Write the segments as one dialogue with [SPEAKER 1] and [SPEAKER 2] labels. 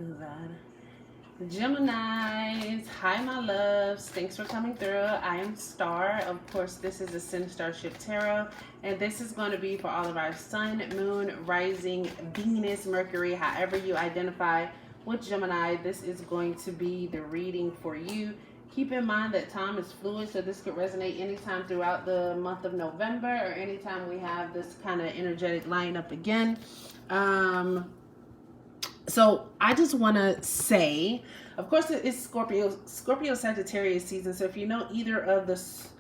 [SPEAKER 1] Good. Geminis, hi my loves. Thanks for coming through. I am Star. Of course, this is Ascend Starship Tarot, and this is going to be for all of our Sun, Moon, Rising, Venus, Mercury, however you identify with Gemini. This is going to be the reading for you. Keep in mind that time is fluid, so this could resonate anytime throughout the month of November or anytime we have this kind of energetic lineup again. So I just want to say, of course, it's Scorpio Sagittarius season. So if you know either of those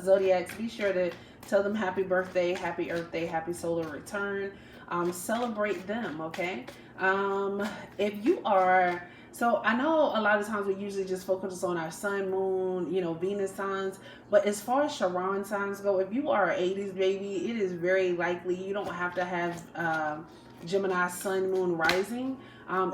[SPEAKER 1] zodiacs, be sure to tell them happy birthday, happy Earth Day, happy solar return. Celebrate them, okay? If you are, so I know a lot of times we usually just focus on our sun, moon, Venus signs. But as far as Charon signs go, if you are an 80s baby, it is very likely you don't have to have Gemini, sun, moon, rising.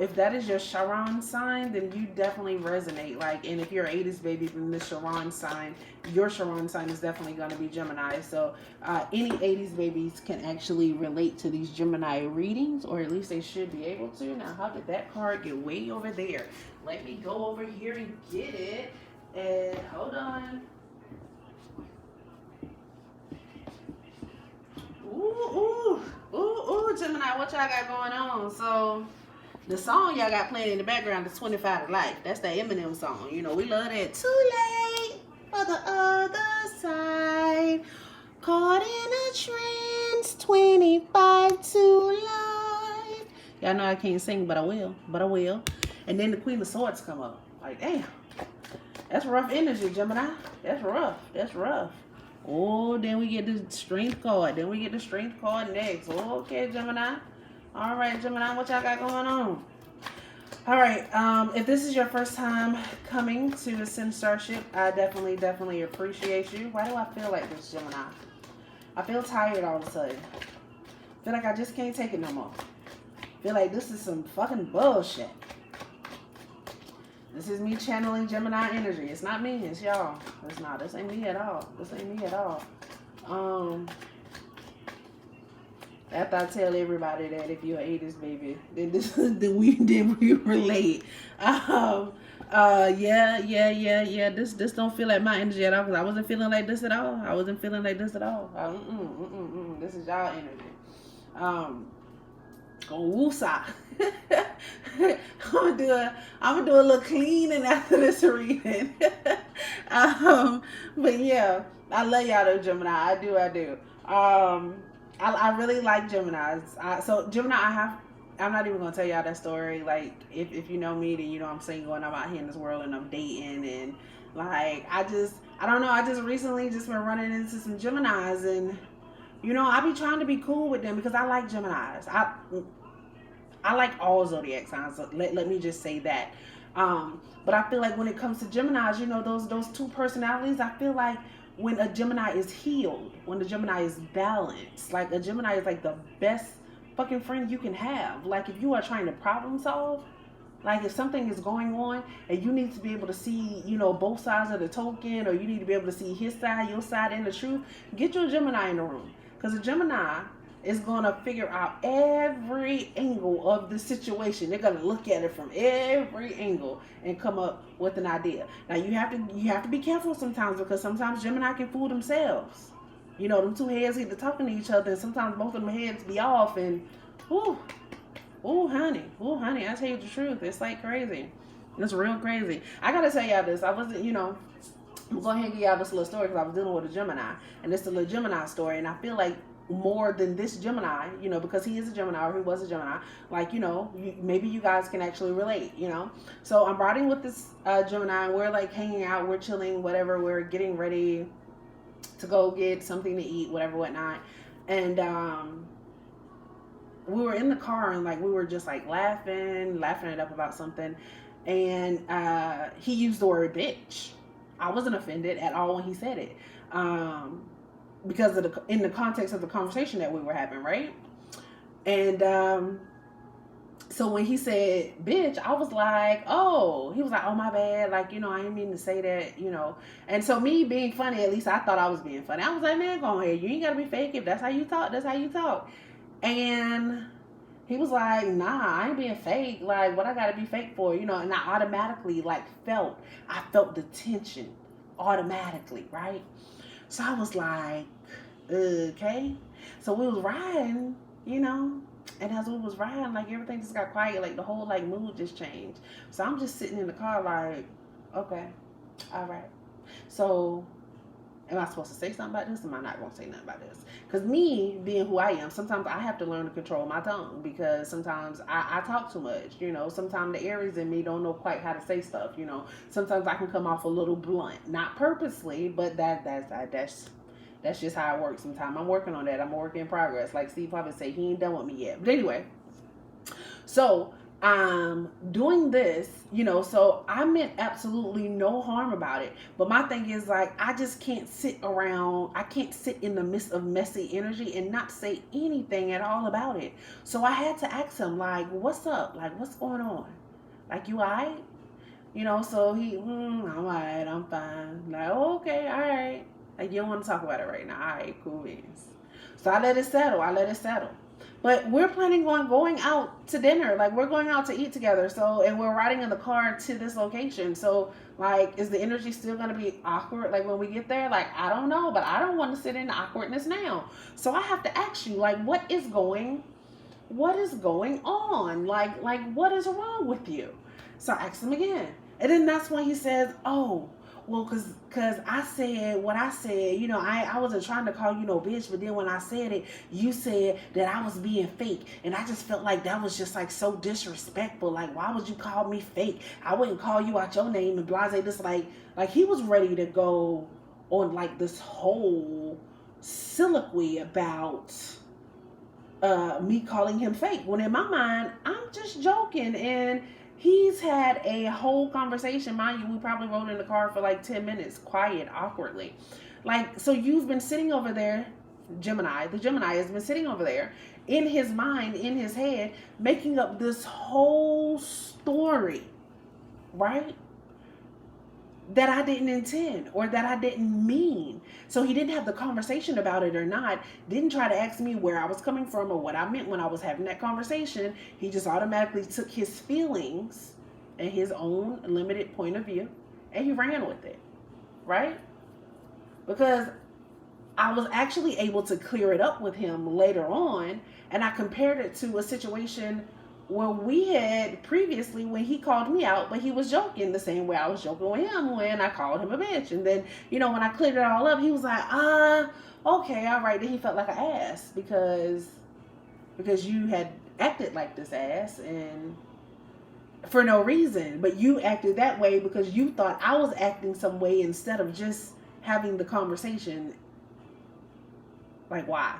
[SPEAKER 1] If that is your Charon sign, then you definitely resonate. And if you're an 80s baby from the Charon sign, your Charon sign is definitely going to be Gemini. So any 80s babies can actually relate to these Gemini readings, or at least they should be able to. Now, how did that card get way over there? Let me go over here and get it. And hold on. Ooh, Gemini, what y'all got going on? So, the song y'all got playing in the background is 25 to Life. That's the Eminem song. We love that. Too late for the other side. Caught in a trance, 25 to life. Y'all know I can't sing, but I will. And then the Queen of Swords come up. Damn. That's rough energy, Gemini. That's rough. Oh, then we get the Strength card. Next. Okay, Gemini. All right, Gemini, what y'all got going on? All right, if this is your first time coming to Ascend Starship, I definitely appreciate you. Why do I feel like this, Gemini? I feel tired all of a sudden. I feel like I just can't take it no more. I feel like this is some fucking bullshit. This is me channeling Gemini energy. It's not me, it's y'all. This ain't me at all. After I tell everybody that if you're an 80s baby, then we relate. This don't feel like my energy at all, because I wasn't feeling like this at all. This is y'all energy. Woosah. I'm gonna do a little cleaning after this reading. But yeah, I love y'all though, Gemini. I do. I really like Geminis. So Gemini, I'm not even gonna tell y'all that story. If you know me, then you know I'm single and I'm out here in this world and I'm dating, and I don't know. I just recently been running into some Geminis, and I be trying to be cool with them because I like Geminis. I like all zodiac signs. So let me just say that. But I feel like when it comes to Geminis, those two personalities, I feel like when a Gemini is healed, when a Gemini is balanced, a Gemini is the best fucking friend you can have. If you are trying to problem solve, if something is going on and you need to be able to see, both sides of the token, or you need to be able to see his side, your side, and the truth, get your Gemini in the room. Because a Gemini is going to figure out every angle of the situation. They're going to look at it from every angle and come up with an idea. Now, you have to be careful sometimes, because sometimes Gemini can fool themselves. Them two heads get to talking to each other, and sometimes both of them heads be off, and honey, I tell you the truth. It's crazy. It's real crazy. I got to tell y'all this. I wasn't, I'm going to go ahead and give y'all this little story, because I was dealing with a Gemini, and it's a little Gemini story, and I feel like more than this Gemini, because he is a Gemini, or he was a Gemini, maybe you guys can actually relate, So I'm riding with this Gemini, and we're hanging out, we're chilling, whatever, we're getting ready to go get something to eat, whatever, whatnot. And we were in the car, and we were just laughing it up about something. And he used the word bitch. I wasn't offended at all when he said it. Because in the context of the conversation that we were having, right? And so when he said bitch, I was like, oh, he was like, oh, my bad. I didn't mean to say that, And so me being funny, at least I thought I was being funny. I was like, man, go ahead. You ain't got to be fake. If that's how you talk, that's how you talk. And He was like, nah, I ain't being fake. Like, what I gotta be fake for, you know? And I automatically like I felt the tension automatically, right? So I was like, okay. So we was riding, you know, and as we was riding, like everything just got quiet, like the whole like mood just changed. So I'm just sitting in the car, like, okay, all right. So am I supposed to say something about this? Am I not going to say nothing about this? Because me being who I am, sometimes I have to learn to control my tongue because sometimes I talk too much. You know, sometimes the Aries in me don't know quite how to say stuff. You know, sometimes I can come off a little blunt, not purposely, but that's just how it works. Sometimes I'm working on that. I'm a work in progress. Like Steve Harvey say, he ain't done with me yet. But anyway, so doing this, you know, so I meant absolutely no harm about it. But my thing is like, I just can't sit around, I can't sit in the midst of messy energy and not say anything at all about it. So I had to ask him, like, what's up? Like, what's going on? Like, you all right? You know, so he, I'm all right, I'm fine. Like, oh, okay, all right. Like, you don't want to talk about it right now. All right, cool beans. So I let it settle. But we're planning on going out to dinner. Like, we're going out to eat together. So, and we're riding in the car to this location. So, like, is the energy still going to be awkward? Like, when we get there? Like, I don't know. But I don't want to sit in the awkwardness now. So, I have to ask you, like, what is going on? Like, what is wrong with you? So, I asked him again. And then that's when he says, oh, well, cause I said what I said, you know, I wasn't trying to call you no bitch, but then when I said it, you said that I was being fake, and I just felt like that was just like so disrespectful. Like, why would you call me fake? I wouldn't call you out your name and blase. This like he was ready to go on like this whole soliloquy about me calling him fake. When in my mind, I'm just joking. And he's had a whole conversation. Mind you, we probably rode in the car for like 10 minutes, quiet, awkwardly. Like, so you've been sitting over there, the Gemini has been sitting over there in his mind, in his head, making up this whole story, right? That I didn't intend or that I didn't mean. So he didn't have the conversation about it or not, didn't try to ask me where I was coming from or what I meant when I was having that conversation. He just automatically took his feelings and his own limited point of view and he ran with it, right? Because I was actually able to clear it up with him later on, and I compared it to a situation where we had previously when he called me out, but he was joking the same way I was joking with him when I called him a bitch. And then, you know, when I cleared it all up, he was like, okay, all right. Then he felt like an ass because you had acted like this ass and for no reason. But you acted that way because you thought I was acting some way instead of just having the conversation. Like, why?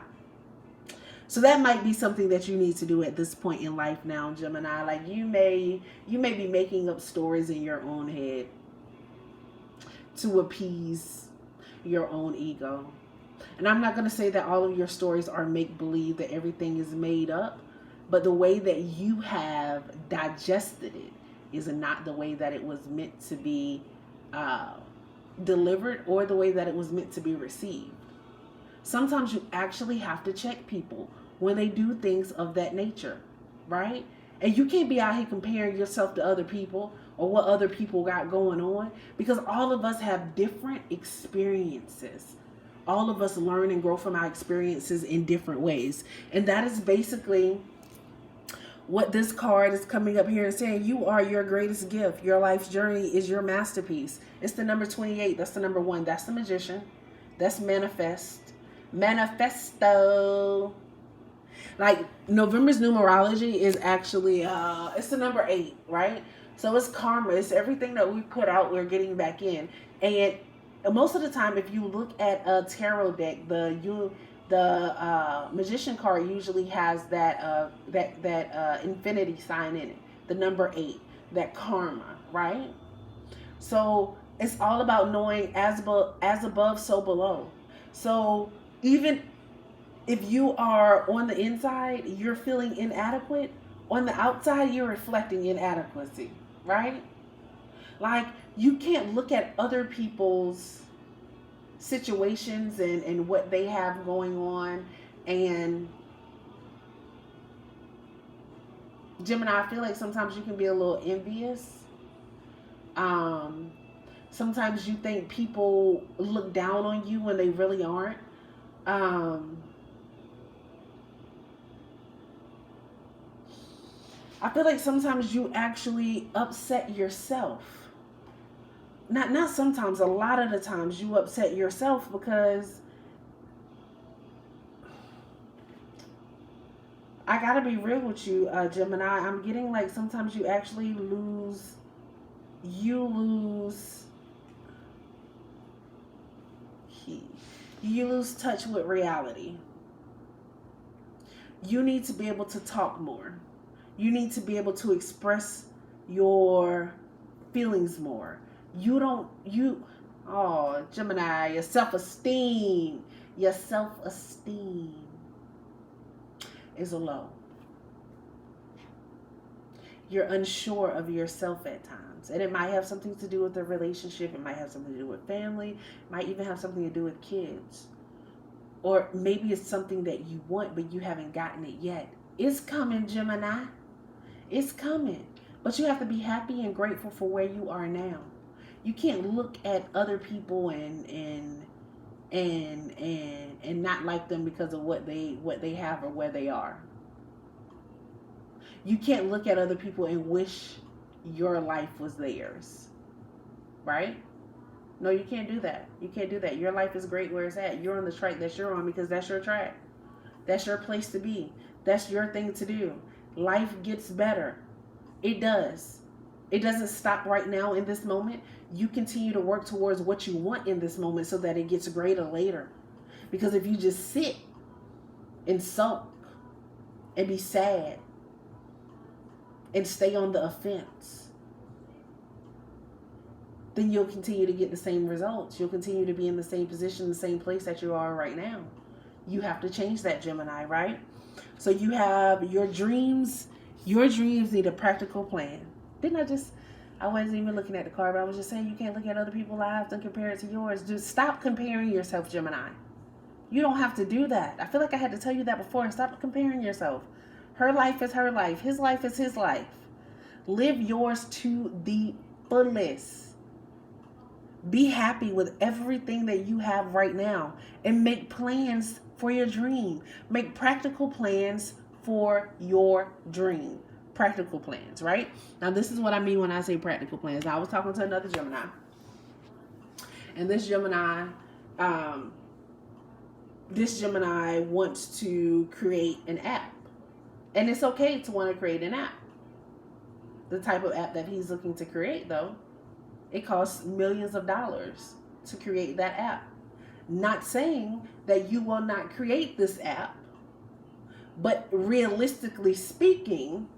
[SPEAKER 1] So that might be something that you need to do at this point in life now, Gemini. Like, you may be making up stories in your own head to appease your own ego. And I'm not going to say that all of your stories are make-believe, that everything is made up, but the way that you have digested it is not the way that it was meant to be delivered or the way that it was meant to be received. Sometimes you actually have to check people when they do things of that nature, right? And you can't be out here comparing yourself to other people or what other people got going on, because all of us have different experiences. All of us learn and grow from our experiences in different ways. And that is basically what this card is coming up here and saying. You are your greatest gift. Your life's journey is your masterpiece. It's the number 28. That's the number 1. That's the Magician. That's manifesto. Like, November's numerology is actually it's the number 8, right? So it's karma. It's everything that we put out, we're getting back in. And most of the time, if you look at a tarot deck, the Magician card usually has that infinity sign in it, the number 8, that karma, right? So it's all about knowing as above, so below. So even if you are on the inside, you're feeling inadequate, on the outside, you're reflecting inadequacy, right? Like, you can't look at other people's situations and what they have going on and Gemini, I feel like sometimes you can be a little envious. Um, Sometimes you think people look down on you when they really aren't. Um, I feel like sometimes you actually upset yourself. Not sometimes, a lot of the times you upset yourself because I gotta be real with you, Gemini. I'm getting like sometimes you actually you lose, you lose touch with reality. You need to be able to talk more. You need to be able to express your feelings more. You don't, you, oh, Gemini, your self esteem is low. You're unsure of yourself at times. And it might have something to do with the relationship. It might have something to do with family. It might even have something to do with kids. Or maybe it's something that you want, but you haven't gotten it yet. It's coming, Gemini. It's coming. But you have to be happy and grateful for where you are now. You can't look at other people and not like them because of what they have or where they are. You can't look at other people and wish your life was theirs. Right? No, you can't do that. You can't do that. Your life is great where it's at. You're on the track that you're on because that's your track. That's your place to be. That's your thing to do. Life gets better. It does. It doesn't stop right now in this moment. You continue to work towards what you want in this moment so that it gets greater later. Because if you just sit and sulk and be sad and stay on the offense, then you'll continue to get the same results. You'll continue to be in the same position, the same place that you are right now. You have to change that, Gemini, right? So you have your dreams. Your dreams need a practical plan. I wasn't even looking at the card, but I was just saying you can't look at other people's lives and compare it to yours. Just stop comparing yourself, Gemini. You don't have to do that. I feel like I had to tell you that before. Stop comparing yourself. Her life is her life. His life is his life. Live yours to the fullest. Be happy with everything that you have right now and make plans for your dream. Make practical plans for your dream. Practical plans, right? Now, this is what I mean when I say practical plans. Now, I was talking to another Gemini. And this Gemini wants to create an app. And it's okay to want to create an app. The type of app that he's looking to create, though, it costs millions of dollars to create that app. Not saying that you will not create this app, but realistically speaking,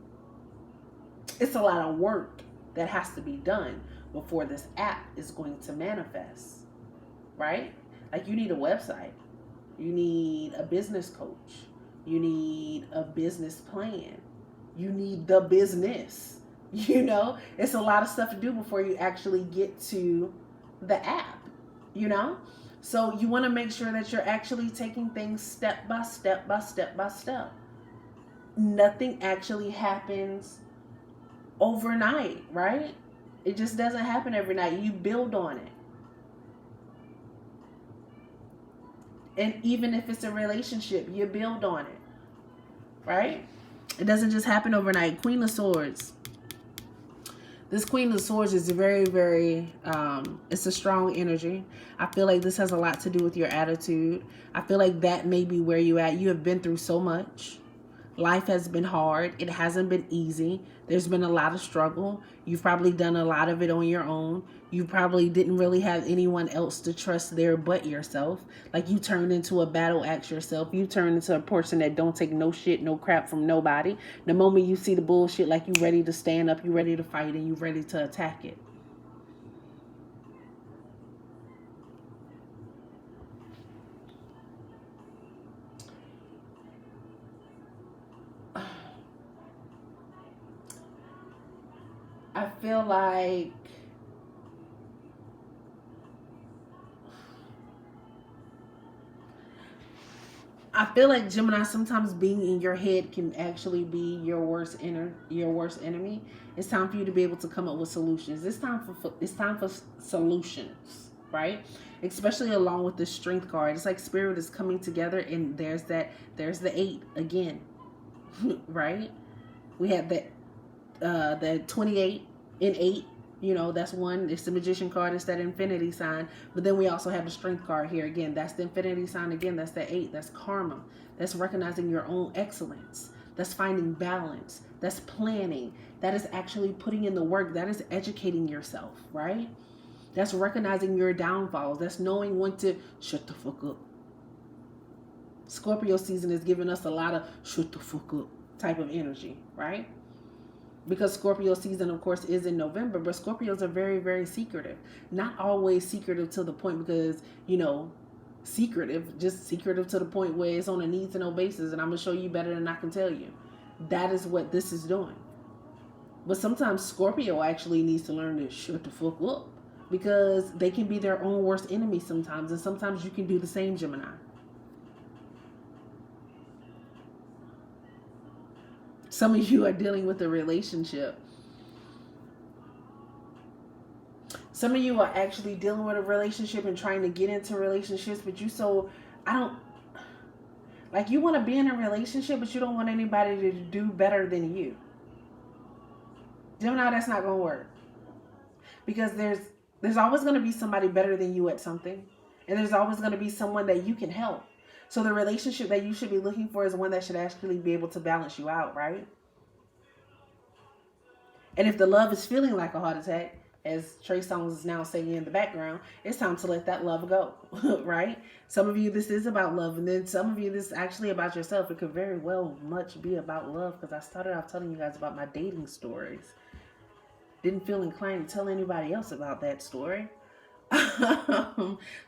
[SPEAKER 1] it's a lot of work that has to be done before this app is going to manifest, right? Like you need a website, you need a business coach, you need a business plan, you need the business. You know, it's a lot of stuff to do before you actually get to the app, you know? So you want to make sure that you're actually taking things step by step by step by step. Nothing actually happens overnight, right? It just doesn't happen every night. You build on it. And even if it's a relationship, you build on it, right? It doesn't just happen overnight. Queen of Swords. This Queen of Swords is very, very, it's a strong energy. I feel like this has a lot to do with your attitude. I feel like that may be where you at. You have been through so much. Life has been hard. It hasn't been easy. There's been a lot of struggle. You've probably done a lot of it on your own. You probably didn't really have anyone else to trust there but yourself. Like you turned into a battle axe yourself. You turned into a person that don't take no shit, no crap from nobody. The moment you see the bullshit, like you ready to stand up, you ready to fight, and you ready to attack it. I feel like I feel like Gemini, sometimes being in your head can actually be your worst enemy. It's time for you to be able to come up with solutions. It's time for solutions, right? Especially along with the strength card. It's like spirit is coming together, and there's the 8 again, right? We have the 28 and 8. That's one. It's the magician card. It's that infinity sign. But then we also have the strength card here again. That's the infinity sign again. That's the 8. That's karma. That's recognizing your own excellence. That's finding balance. That's planning. That is actually putting in the work. That is educating yourself, right? That's recognizing your downfalls. That's knowing when to shut the fuck up. Scorpio season is giving us a lot of shut the fuck up type of energy, right? Because Scorpio season, of course, is in November, but Scorpios are very, very secretive. Not always secretive to the point because, secretive, just secretive to the point where it's on a need to know basis, and I'm going to show you better than I can tell you. That is what this is doing. But sometimes Scorpio actually needs to learn to shut the fuck up, because they can be their own worst enemy sometimes, and sometimes you can do the same, Gemini. Some of you are dealing with a relationship. Some of you are actually dealing with a relationship and trying to get into relationships, but you want to be in a relationship, but you don't want anybody to do better than you. Gemini, that's not going to work. Because there's always going to be somebody better than you at something. And there's always going to be someone that you can help. So the relationship that you should be looking for is one that should actually be able to balance you out, right? And if the love is feeling like a heart attack, as Trey Songz is now saying in the background, it's time to let that love go, right? Some of you, this is about love. And then some of you, this is actually about yourself. It could very well much be about love, because I started off telling you guys about my dating stories. Didn't feel inclined to tell anybody else about that story.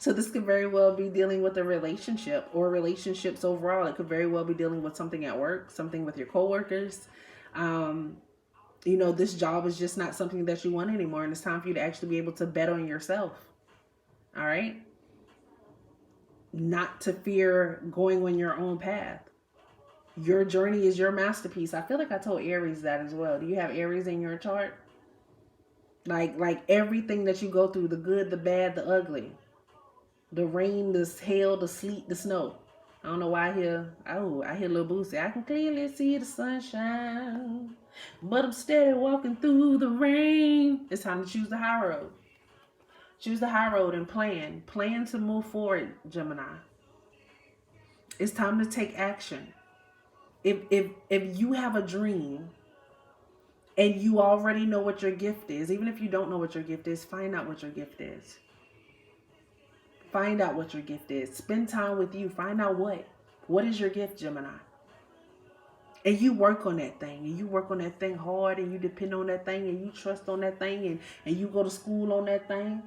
[SPEAKER 1] So this could very well be dealing with a relationship or relationships overall. It could very well be dealing with something at work, something with your coworkers. This job is just not something that you want anymore, and it's time for you to actually be able to bet on yourself. All right? Not to fear going on your own path. Your journey is your masterpiece. I feel like I told Aries that as well. Do you have Aries in your chart? Like everything that you go through, the good, the bad, the ugly, the rain, the hail, the sleet, the snow. I don't know why I hear Lil Boosie. I can clearly see the sunshine, but I'm steady walking through the rain. It's time to choose the high road. Choose the high road and plan. Plan to move forward, Gemini. It's time to take action. If you have a dream, and you already know what your gift is, even if you don't know what your gift is, find out what your gift is. Find out what your gift is. Spend time with you. Find out what is your gift, Gemini. And you work on that thing. And you work on that thing hard. And you depend on that thing. And you trust on that thing. And you go to school on that thing.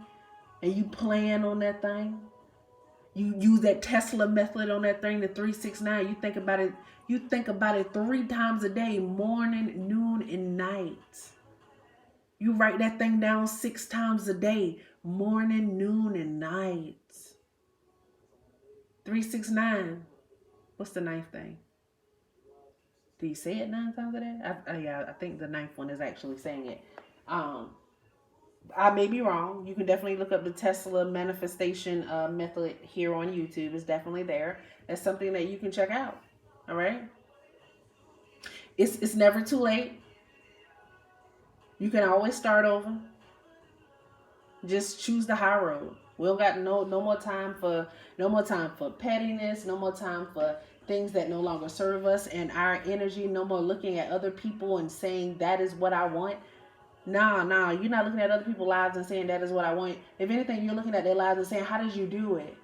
[SPEAKER 1] And you plan on that thing. You use that Tesla method on that thing, the 369. You think about it. You think about it 3 times a day, morning, noon, and night. You write that thing down 6 times a day, morning, noon, and night. 369. What's the 9th thing? Do you say it 9 times a day? I think the 9th one is actually saying it. I may be wrong. You can definitely look up the Tesla manifestation method here on YouTube. It's definitely there. That's something that you can check out. All right. It's never too late. You can always start over. Just choose the high road. We don't got no more time for pettiness. No more time for things that no longer serve us and our energy. No more looking at other people and saying that is what I want. Nah, you're not looking at other people's lives and saying that is what I want. If anything, you're looking at their lives and saying, how did you do it?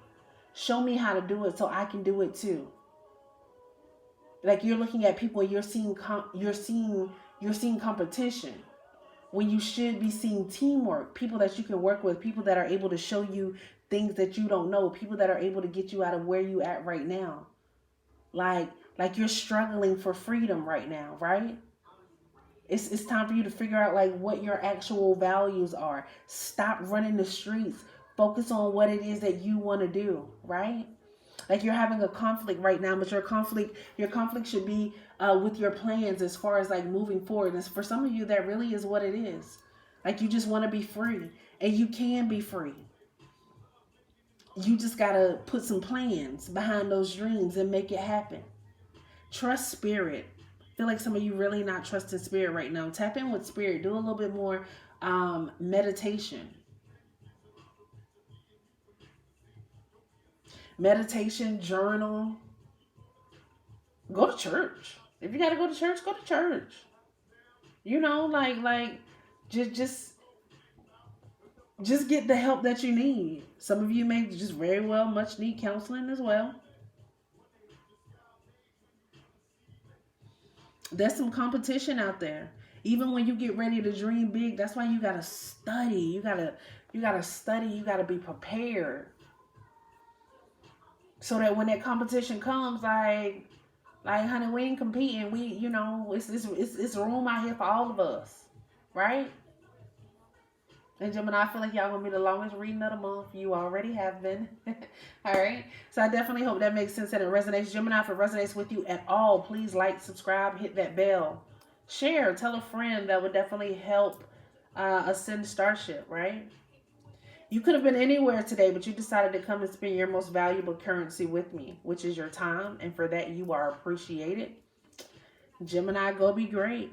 [SPEAKER 1] Show me how to do it so I can do it too. Like you're looking at people and you're seeing competition when you should be seeing teamwork, people that you can work with, people that are able to show you things that you don't know, people that are able to get you out of where you at right now. Like you're struggling for freedom right now, right? It's time for you to figure out like what your actual values are. Stop running the streets. Focus on what it is that you want to do, right? Like you're having a conflict right now, but your conflict should be with your plans as far as like moving forward. And for some of you, that really is what it is. Like you just want to be free, and you can be free. You just gotta put some plans behind those dreams and make it happen. Trust spirit. I feel like some of you really not trusting spirit right now. Tap in with spirit. Do a little bit more meditation. Meditation, journal. Go to church. If you gotta go to church, go to church. You know, like just just just get the help that you need. Some of you may just very well much need counseling as well. There's some competition out there. Even when you get ready to dream big, that's why you gotta study. You gotta study. You gotta be prepared so that when that competition comes, like honey, we ain't competing. It's room out here for all of us, right? And Gemini, I feel like y'all gonna be the longest reading of the month. You already have been. All right. So I definitely hope that makes sense and it resonates. Gemini, if it resonates with you at all, please like, subscribe, hit that bell, share, tell a friend. That would definitely help ascend starship, right? You could have been anywhere today, but you decided to come and spend your most valuable currency with me, which is your time. And for that, you are appreciated. Gemini, go be great.